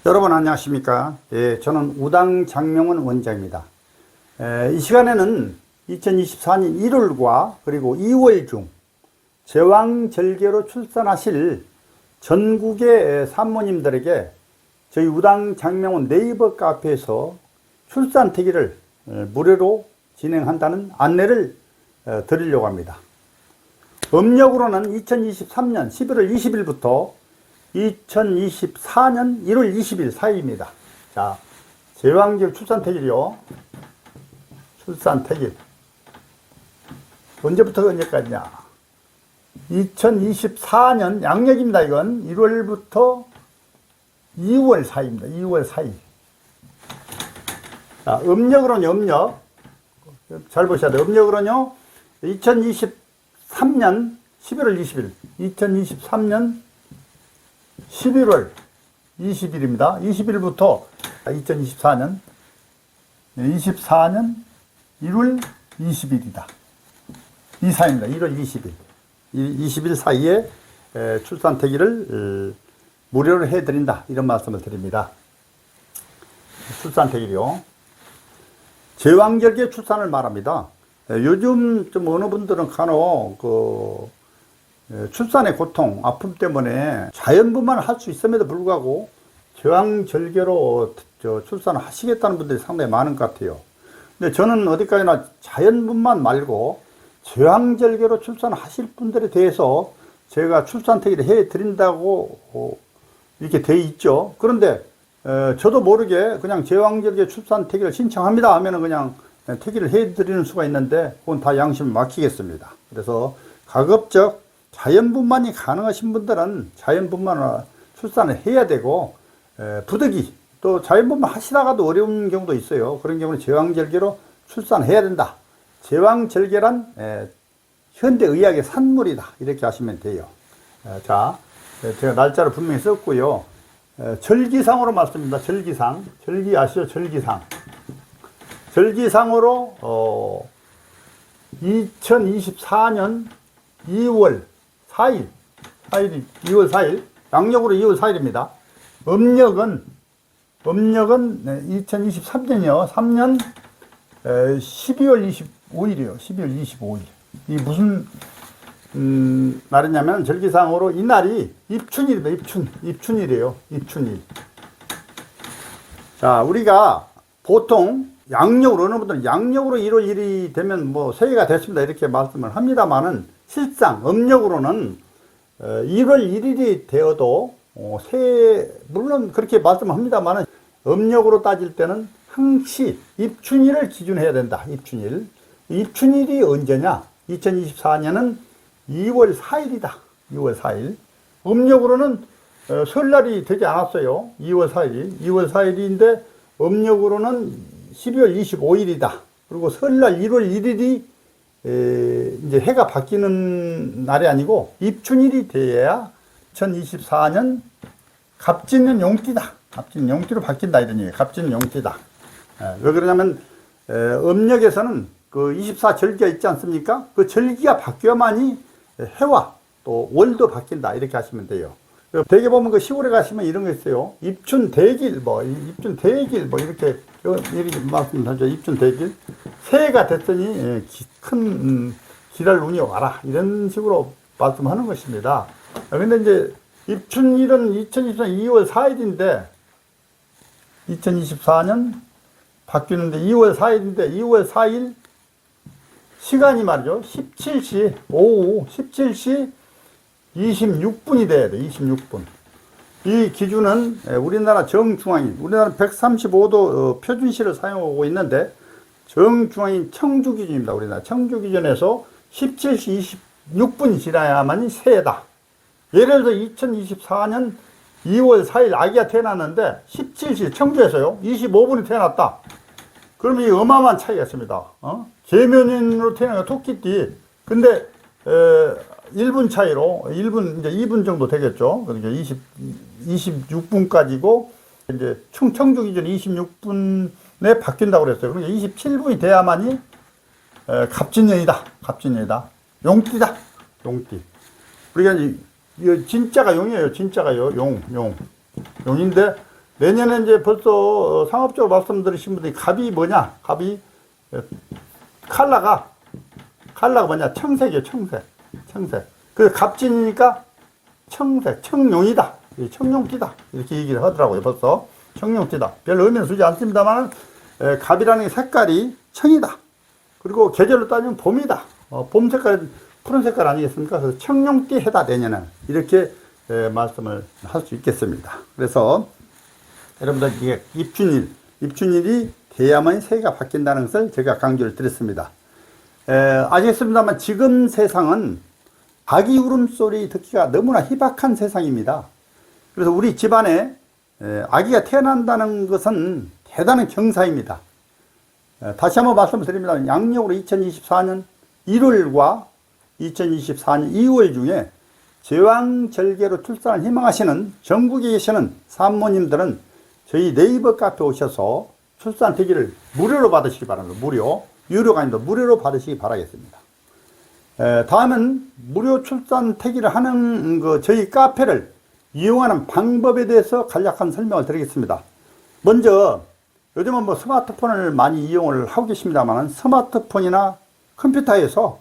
여러분 안녕하십니까? 예, 저는 우당장명원 원장입니다. 이 시간에는 2024년 1월과 그리고 2월 중 제왕절개로 출산하실 전국의 산모님들에게 저희 우당장명원 네이버 카페에서 출산특위를 무료로 진행한다는 안내를 드리려고 합니다. 음력으로는 2023년 11월 20일부터 2024년 1월 20일 사이입니다. 자, 제왕절 출산특위요. 출산특위. 언제부터 언제까지냐? 2024년 양력입니다. 이건 1월부터 2월 사이입니다. 2월 사이. 자, 음력으로는요, 음력. 잘 보셔야 돼요. 음력으로는요, 2023년 11월 20일. 2023년 11월 20일입니다. 20일부터 2024년 1월 20일이다. 이 사이입니다. 1월 20일. 20일 사이에 출산특위를 무료로 해드린다. 이런 말씀을 드립니다. 출산특위요. 제왕절개 출산을 말합니다. 요즘 좀 어느 분들은 간혹 출산의 고통, 아픔 때문에 자연분만을 할 수 있음에도 불구하고 제왕절개로 출산을 하시겠다는 분들이 상당히 많은 것 같아요. 근데 저는 어디까지나 자연분만 말고 제왕절개로 출산하실 분들에 대해서 제가 출산특위를 해드린다고 이렇게 돼 있죠. 그런데 저도 모르게 그냥 제왕절개 출산특위를 신청합니다 하면은 그냥 특위를 해드리는 수가 있는데 그건 다 양심을 맡기겠습니다. 그래서 가급적 자연분만이 가능하신 분들은 자연분만을 출산을 해야 되고, 부득이 또 자연분만 하시다가도 어려운 경우도 있어요. 그런 경우는 제왕절개로 출산해야 된다. 제왕절개란 현대의학의 산물이다. 이렇게 하시면 돼요. 자, 제가 날짜를 분명히 썼고요. 절기상으로 말씀입니다. 절기상. 절기 아시죠? 절기상. 절기상으로 2024년 2월 4일, 2월 4일, 양력으로 2월 4일입니다. 음력은 2023년이요. 3년 12월 25일이에요. 12월 25일. 이 무슨 날이냐면 절기상으로 이 날이 입춘일입니다. 입춘일이에요. 입춘일. 자, 우리가 보통 양력으로 어느 분들은 양력으로 1월 1일이 되면 뭐 새해가 됐습니다. 이렇게 말씀을 합니다만은 실상 음력으로는 1월 1일이 되어도 새해 물론 그렇게 말씀합니다만은 음력으로 따질 때는 항시 입춘일을 기준해야 된다. 입춘일. 입춘일이 언제냐? 2024년은 2월 4일이다. 2월 4일. 음력으로는 설날이 되지 않았어요. 2월 4일이. 2월 4일인데 음력으로는 12월 25일이다. 그리고 설날 1월 1일이 이제 해가 바뀌는 날이 아니고 입춘일이 돼야 2024년 갑진년 용띠다. 갑진년 용띠로 바뀐다 이런 얘기예요. 갑진년 용띠다. 왜 그러냐면 음력에서는 그 24절기가 있지 않습니까? 그 절기가 바뀌어야만이 해와 또 월도 바뀐다. 이렇게 하시면 돼요. 대개 보면 그 시골에 가시면 이런 거 있어요. 입춘대길 이렇게 말씀하죠. 입춘대길. 새해가 됐더니 큰 기랄 운이 와라. 이런 식으로 말씀하는 것입니다. 근데 이제 입춘일은 2024년 2월 4일인데 2024년 바뀌는데 2월 4일인데 2월 4일 시간이 말이죠. 17시 오후 17시 26분이 돼야 돼. 26분. 이 기준은 우리나라 정중앙인, 우리나라 135도 표준시를 사용하고 있는데 정중앙인 청주 기준입니다. 우리나라 청주 기준에서 17시 26분이 지나야만이 새해다. 예를 들어 2024년 2월 4일 아기가 태어났는데 17시 청주에서요 25분이 태어났다. 그러면 이 어마어마한 차이가 있습니다. 계면인으로 태어난 토끼띠. 근데 1분 차이로 1분 이제 2분 정도 되겠죠. 그러니까 26분까지고 이제 청주 기준 26분에 바뀐다고 그랬어요. 그러니까 27분이 돼야만이 갑진년이다. 갑진년이다. 용띠다. 용띠. 우리가 이제 진짜가 용이에요. 진짜가요. 용. 용인데 내년에 이제 벌써 상업적으로 말씀드리신 분들이 갑이 뭐냐? 갑이 칼라가 뭐냐? 청색이에요, 청색. 그래서 갑진이니까 청색, 청룡이다. 청룡띠다. 이렇게 얘기를 하더라고요, 벌써. 청룡띠다. 별 의미는 두지 않습니다만, 갑이라는 색깔이 청이다. 그리고 계절로 따지면 봄이다. 봄 색깔, 푸른 색깔 아니겠습니까? 그래서 청룡띠 해다, 내년은. 이렇게 말씀을 할 수 있겠습니다. 그래서 여러분들 이게 입춘일이 돼야만 새해가 바뀐다는 것을 제가 강조를 드렸습니다. 아시겠습니다만 지금 세상은 아기 울음소리 듣기가 너무나 희박한 세상입니다. 그래서 우리 집안에 아기가 태어난다는 것은 대단한 경사입니다. 다시 한번 말씀드립니다. 양력으로 2024년 1월과 2024년 2월 중에 제왕절개로 출산을 희망하시는 전국에 계시는 산모님들은 저희 네이버 카페 오셔서 출산 대기를 무료로 받으시기 바랍니다. 유료가 아닙니다. 무료로 받으시기 바라겠습니다. 다음은 무료 출산 태기를 하는 저희 카페를 이용하는 방법에 대해서 간략한 설명을 드리겠습니다. 먼저 요즘은 뭐 스마트폰을 많이 이용을 하고 계십니다만 스마트폰이나 컴퓨터에서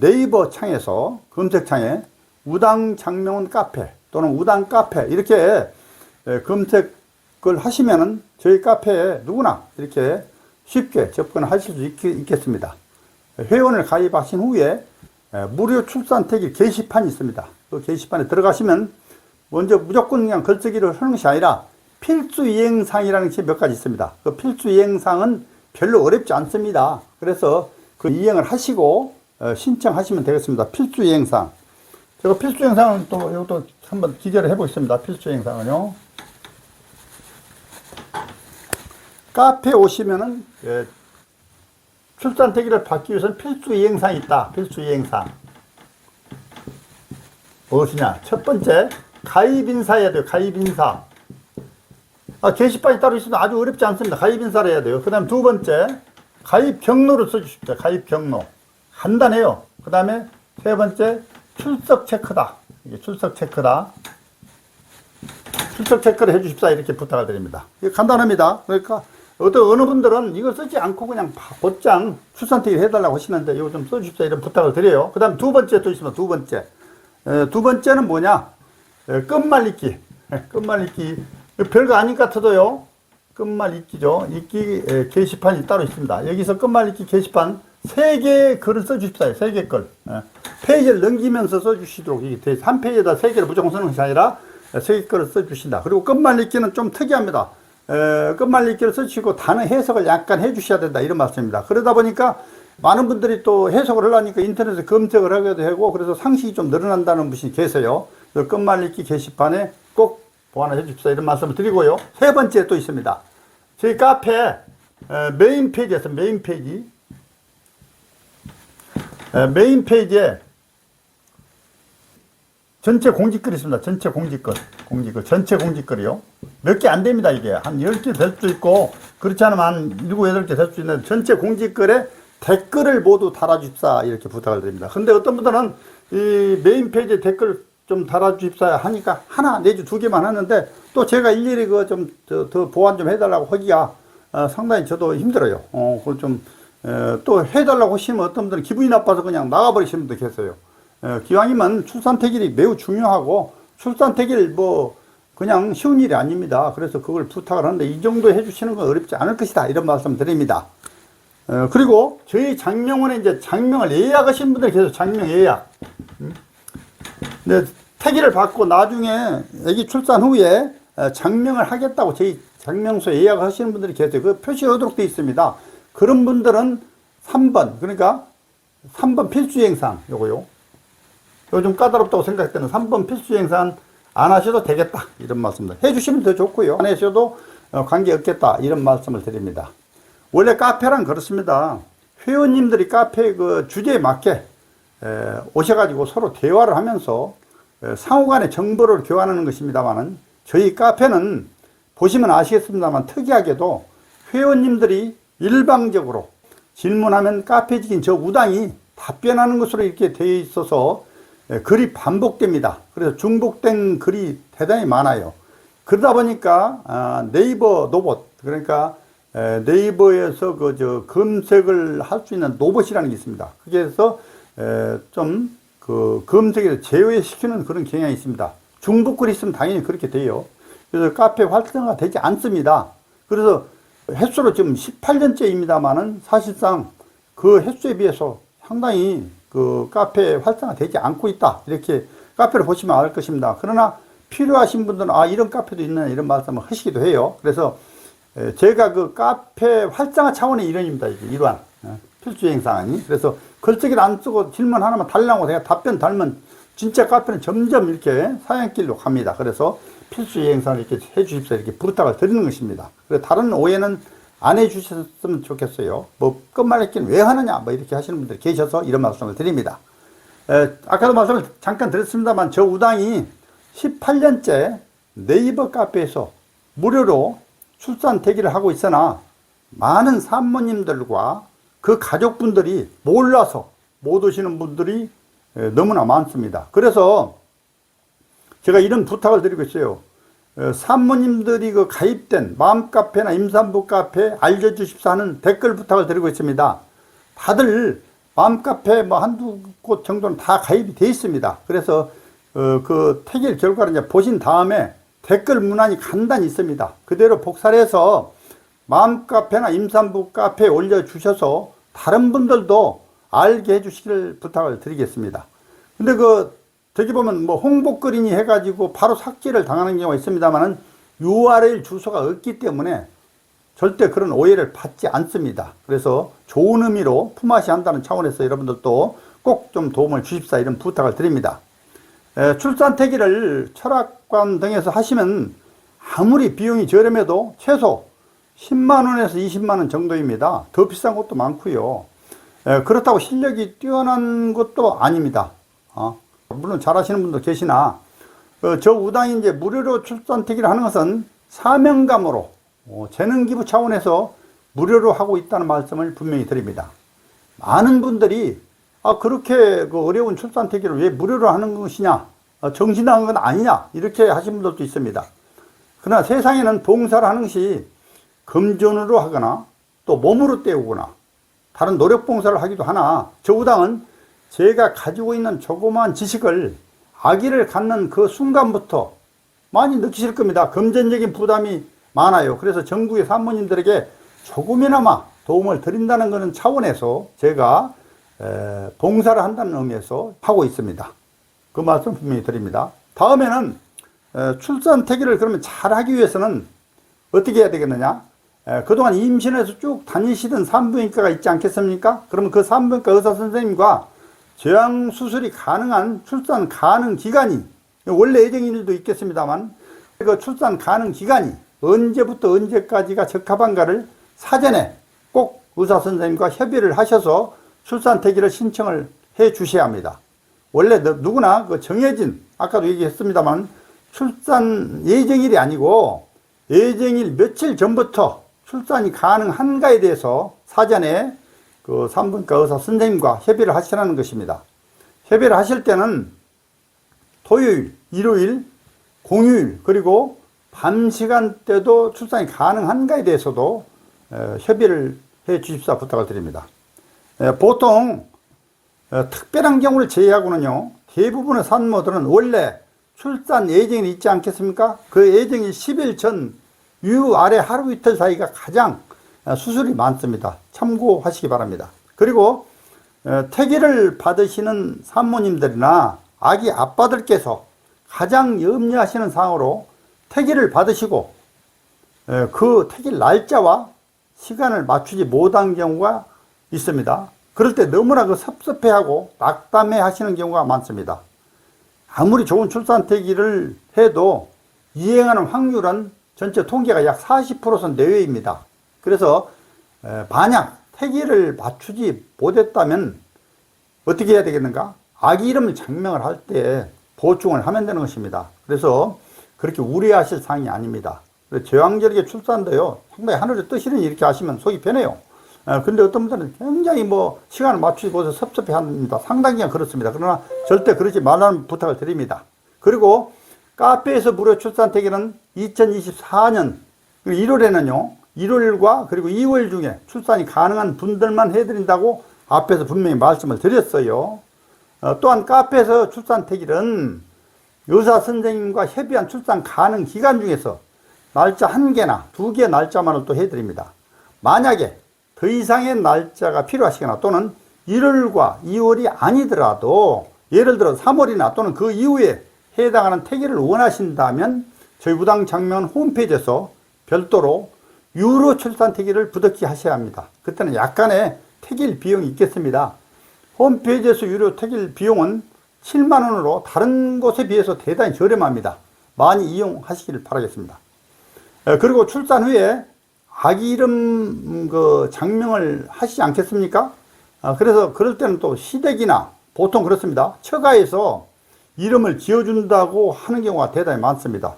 네이버 창에서 검색창에 우당장명원 카페 또는 우당 카페 이렇게 검색을 하시면은 저희 카페에 누구나 이렇게 쉽게 접근하실 수 있겠습니다. 회원을 가입하신 후에 무료 출산 태기 게시판이 있습니다. 그 게시판에 들어가시면 먼저 무조건 그냥 글쓰기를 하는 것이 아니라 필수 이행사항이라는 것이 몇 가지 있습니다. 그 필수 이행사항은 별로 어렵지 않습니다. 그래서 그 이행을 하시고 신청하시면 되겠습니다. 필수 이행사항. 제가 필수 이행사항은 또 이것도 한번 기재를 해보겠습니다. 필수 이행사항은요. 카페에 오시면은 출산 태기를 받기 위해서는 필수 이행사항이 있다. 필수 이행사항. 무엇이냐? 첫 번째, 가입인사 해야 돼요. 가입인사. 게시판이 따로 있으면 아주 어렵지 않습니다. 가입인사를 해야 돼요. 그 다음 두 번째, 가입 경로를 써주십시오. 가입 경로. 간단해요. 그 다음에 세 번째, 출석 체크다. 이게 출석 체크다. 출석 체크를 해주십사. 이렇게 부탁을 드립니다. 이게 간단합니다. 그러니까 어느 분들은 이거 쓰지 않고 그냥 곧장 출산태기를 해달라고 하시는데 이거 좀 써주십사. 이런 부탁을 드려요. 그 다음 두 번째 또 있습니다. 두 번째. 두 번째는 뭐냐? 끝말잇기. 끝말잇기. 별거 아닌 것 같아도요. 끝말잇기죠. 읽기 게시판이 따로 있습니다. 여기서 끝말잇기 게시판 3개의 글을 써주십사요. 3개 글. 페이지를 넘기면서 써주시도록. 한 페이지에다 3개를 무조건 쓰는 것이 아니라 3개 글을 써주신다. 그리고 끝말잇기는 좀 특이합니다. 끝말잇기를 쓰시고 단어 해석을 약간 해주셔야 된다. 이런 말씀입니다. 그러다 보니까 많은 분들이 또 해석을 하려니까 인터넷에 검색을 하게 되고 그래서 상식이 좀 늘어난다는 분이 계세요. 끝말잇기 게시판에 꼭 보완을 해주십사. 이런 말씀을 드리고요. 세 번째 또 있습니다. 저희 카페 메인 페이지에서 메인 페이지에 전체 공지글이 있습니다. 전체 공지글. 전체 공지글이요. 몇 개 안 됩니다, 이게. 한 10개 될 수도 있고, 그렇지 않으면 한 7, 8개 될 수 있는 전체 공지글에 댓글을 모두 달아주십사. 이렇게 부탁을 드립니다. 근데 어떤 분들은 이 메인 페이지에 댓글 좀 달아주십사 하니까 하나 내지 2개만 하는데 또 제가 일일이 그거 좀 더 보완 좀 해달라고 하기가 상당히 저도 힘들어요. 그걸 좀 또 해달라고 하시면 어떤 분들은 기분이 나빠서 그냥 나가버리시는 분도 계세요. 기왕이면 출산태길이 매우 중요하고 출산태길 뭐 그냥 쉬운 일이 아닙니다. 그래서 그걸 부탁을 하는데 이 정도 해주시는 건 어렵지 않을 것이다. 이런 말씀 드립니다. 그리고 저희 장명원에 이제 장명을 예약하신 분들 계세요. 장명 예약. 네, 태기를 받고 나중에 아기 출산 후에 장명을 하겠다고 저희 장명소에 예약하시는 분들이 계세요. 그 표시하도록 되어 있습니다. 그런 분들은 3번, 그러니까 3번 필수행상, 요거요. 요즘 까다롭다고 생각되는 3번 필수행상 안 하셔도 되겠다. 이런 말씀입니다. 해주시면 더 좋고요. 안 하셔도 관계없겠다. 이런 말씀을 드립니다. 원래 카페란 그렇습니다. 회원님들이 카페 그 주제에 맞게 오셔가지고 서로 대화를 하면서 상호간의 정보를 교환하는 것입니다만은 저희 카페는 보시면 아시겠습니다만 특이하게도 회원님들이 일방적으로 질문하면 카페직인 저 우당이 답변하는 것으로 이렇게 되어 있어서 글이 반복됩니다. 그래서 중복된 글이 대단히 많아요. 그러다 보니까 네이버 로봇, 그러니까 네이버에서 검색을 할 수 있는 로봇이라는 게 있습니다. 그래서 좀 그 검색에서 제외시키는 그런 경향이 있습니다. 중복글이 있으면 당연히 그렇게 돼요. 그래서 카페 활성화가 되지 않습니다. 그래서 횟수로 지금 18년째입니다만은 사실상 그 횟수에 비해서 상당히 그 카페 활성화 되지 않고 있다. 이렇게 카페를 보시면 알 것입니다. 그러나 필요하신 분들은 이런 카페도 있네 이런 말씀을 하시기도 해요. 그래서 제가 그 카페 활성화 차원의 일환입니다. 일환. 필수 행사안이. 그래서 글쓰기를 안 쓰고 질문 하나만 달라고 제가 답변 달면 진짜 카페는 점점 이렇게 사양길로 갑니다. 그래서 필수 행사를 이렇게 해 주십시오. 이렇게 부탁을 드리는 것입니다. 그래서 다른 오해는 안 해 주셨으면 좋겠어요. 뭐 끝말잇기는 왜 하느냐 뭐 이렇게 하시는 분들이 계셔서 이런 말씀을 드립니다. 아까도 말씀을 잠깐 드렸습니다만 저 우당이 18년째 네이버 카페에서 무료로 출산 대기를 하고 있으나 많은 산모님들과 그 가족분들이 몰라서 못 오시는 분들이 너무나 많습니다. 그래서 제가 이런 부탁을 드리고 있어요. 산모님들이 그 가입된 마음카페나 임산부 카페 알려주십사 하는 댓글 부탁을 드리고 있습니다. 다들 마음카페 뭐 한두 곳 정도는 다 가입이 되어 있습니다. 그래서 그 태길 결과를 이제 보신 다음에 댓글 문안이 간단히 있습니다. 그대로 복사해서 마음카페나 임산부 카페에 올려주셔서 다른 분들도 알게 해주시기를 부탁을 드리겠습니다. 근데 저기 보면 뭐 홍보글이니 해가지고 바로 삭제를 당하는 경우가 있습니다만은 URL 주소가 없기 때문에 절대 그런 오해를 받지 않습니다. 그래서 좋은 의미로 품앗이 한다는 차원에서 여러분들도 꼭 좀 도움을 주십사 이런 부탁을 드립니다. 출산 태기를 철학관 등에서 하시면 아무리 비용이 저렴해도 최소 10만원에서 20만원 정도입니다. 더 비싼 것도 많고요. 그렇다고 실력이 뛰어난 것도 아닙니다. 물론 잘하시는 분도 계시나 저 우당이 이제 무료로 출산 태기를 하는 것은 사명감으로 재능기부 차원에서 무료로 하고 있다는 말씀을 분명히 드립니다. 많은 분들이 그렇게 그 어려운 출산 태기를 왜 무료로 하는 것이냐, 정신 나간 건 아니냐 이렇게 하신 분들도 있습니다. 그러나 세상에는 봉사를 하는 것이 금전으로 하거나 또 몸으로 때우거나 다른 노력 봉사를 하기도 하나 저 우당은 제가 가지고 있는 조그마한 지식을 아기를 갖는 그 순간부터 많이 느끼실 겁니다. 금전적인 부담이 많아요. 그래서 전국의 산모님들에게 조금이나마 도움을 드린다는 것은 차원에서 제가 봉사를 한다는 의미에서 하고 있습니다. 그 말씀 분명히 드립니다. 다음에는 출산 태기를 그러면 잘하기 위해서는 어떻게 해야 되겠느냐? 그동안 임신해서 쭉 다니시던 산부인과가 있지 않겠습니까? 그러면 그 산부인과 의사 선생님과 제왕수술이 가능한 출산 가능 기간이 원래 예정일도 있겠습니다만 그 출산 가능 기간이 언제부터 언제까지가 적합한가를 사전에 꼭 의사 선생님과 협의를 하셔서 출산 태기를 신청을 해 주셔야 합니다. 원래 누구나 그 정해진 아까도 얘기했습니다만 출산 예정일이 아니고 예정일 며칠 전부터 출산이 가능한가에 대해서 사전에 그 산부인과 의사 선생님과 협의를 하시라는 것입니다. 협의를 하실 때는 토요일, 일요일, 공휴일 그리고 밤 시간대도 출산이 가능한가에 대해서도 협의를 해 주십사 부탁을 드립니다. 보통 특별한 경우를 제외하고는요 대부분의 산모들은 원래 출산 예정일이 있지 않겠습니까? 그 예정일 10일 전 이후 아래 하루 이틀 사이가 가장 수술이 많습니다. 참고하시기 바랍니다. 그리고 태기를 받으시는 산모님들이나 아기 아빠들께서 가장 염려하시는 사항으로 태기를 받으시고 그 태기 날짜와 시간을 맞추지 못한 경우가 있습니다. 그럴 때 너무나 섭섭해하고 낙담해 하시는 경우가 많습니다. 아무리 좋은 출산 태기를 해도 이행하는 확률은 전체 통계가 약 40% 내외입니다. 그래서 만약 태기를 맞추지 못했다면 어떻게 해야 되겠는가? 아기 이름을 장명을 할 때 보충을 하면 되는 것입니다. 그래서 그렇게 우려하실 사항이 아닙니다. 제왕절개 출산도요 상당히 하늘의 뜻이니 이렇게 하시면 속이 편해요. 근데 어떤 분들은 굉장히 시간을 맞추지 못해서 섭섭해 합니다. 상당히 그렇습니다. 그러나 절대 그러지 말라는 부탁을 드립니다. 그리고 카페에서 무료 출산 태기는 2024년 1월에는요, 1월과 그리고 2월 중에 출산이 가능한 분들만 해드린다고 앞에서 분명히 말씀을 드렸어요. 또한 카페에서 출산 태기는 의사 선생님과 협의한 출산 가능 기간 중에서 날짜 1개나 2개 날짜만을 또 해드립니다. 만약에 더 이상의 날짜가 필요하시거나 또는 1월과 2월이 아니더라도 예를 들어 3월이나 또는 그 이후에 해당하는 태기를 원하신다면 저희 우당장명원 홈페이지에서 별도로 유료 출산 태기를 부득이 하셔야 합니다. 그때는 약간의 태길 비용이 있겠습니다. 홈페이지에서 유료 태길 비용은 7만원으로 다른 곳에 비해서 대단히 저렴합니다. 많이 이용하시길 바라겠습니다. 그리고 출산 후에 아기 이름 장명을 하시지 않겠습니까? 그래서 그럴 때는 또 시댁이나 보통 그렇습니다. 처가에서 이름을 지어준다고 하는 경우가 대단히 많습니다.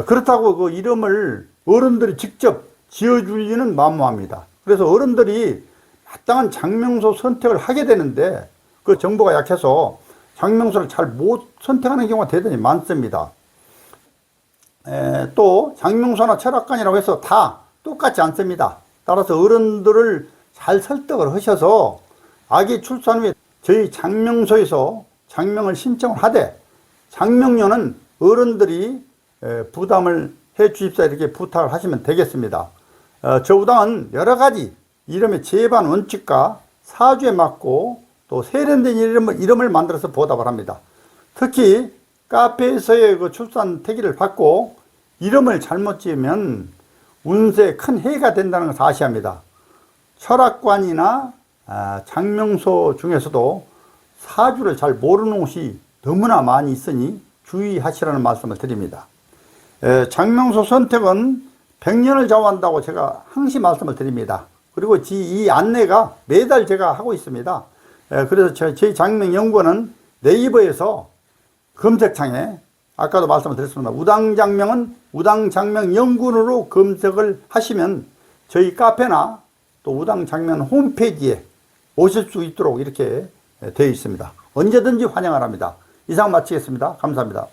그렇다고 그 이름을 어른들이 직접 지어주기는 만무합니다. 그래서 어른들이 마땅한 장명소 선택을 하게 되는데 그 정보가 약해서 장명소를 잘 못 선택하는 경우가 대단히 많습니다. 또 장명소나 철학관이라고 해서 다 똑같지 않습니다. 따라서 어른들을 잘 설득을 하셔서 아기 출산 후에 저희 장명소에서 장명을 신청을 하되 장명료는 어른들이 부담을 해 주십사 이렇게 부탁을 하시면 되겠습니다. 저 우당은 여러 가지 이름의 제반 원칙과 사주에 맞고 또 세련된 이름을 만들어서 보답을 합니다. 특히 카페에서의 그 출산 태기를 받고 이름을 잘못 지으면 운세에 큰 해가 된다는 것을 아셔야 합니다. 철학관이나 장명소 중에서도 사주를 잘 모르는 곳이 너무나 많이 있으니 주의하시라는 말씀을 드립니다. 장명소 선택은 100년을 좌우한다고 제가 항시 말씀을 드립니다. 그리고 이 안내가 매달 제가 하고 있습니다. 그래서 저희 장명연구원은 네이버에서 검색창에 아까도 말씀을 드렸습니다. 우당장명은 우당장명연구원으로 검색을 하시면 저희 카페나 또 우당장명 홈페이지에 오실 수 있도록 이렇게 되어 있습니다. 언제든지 환영을 합니다. 이상 마치겠습니다. 감사합니다.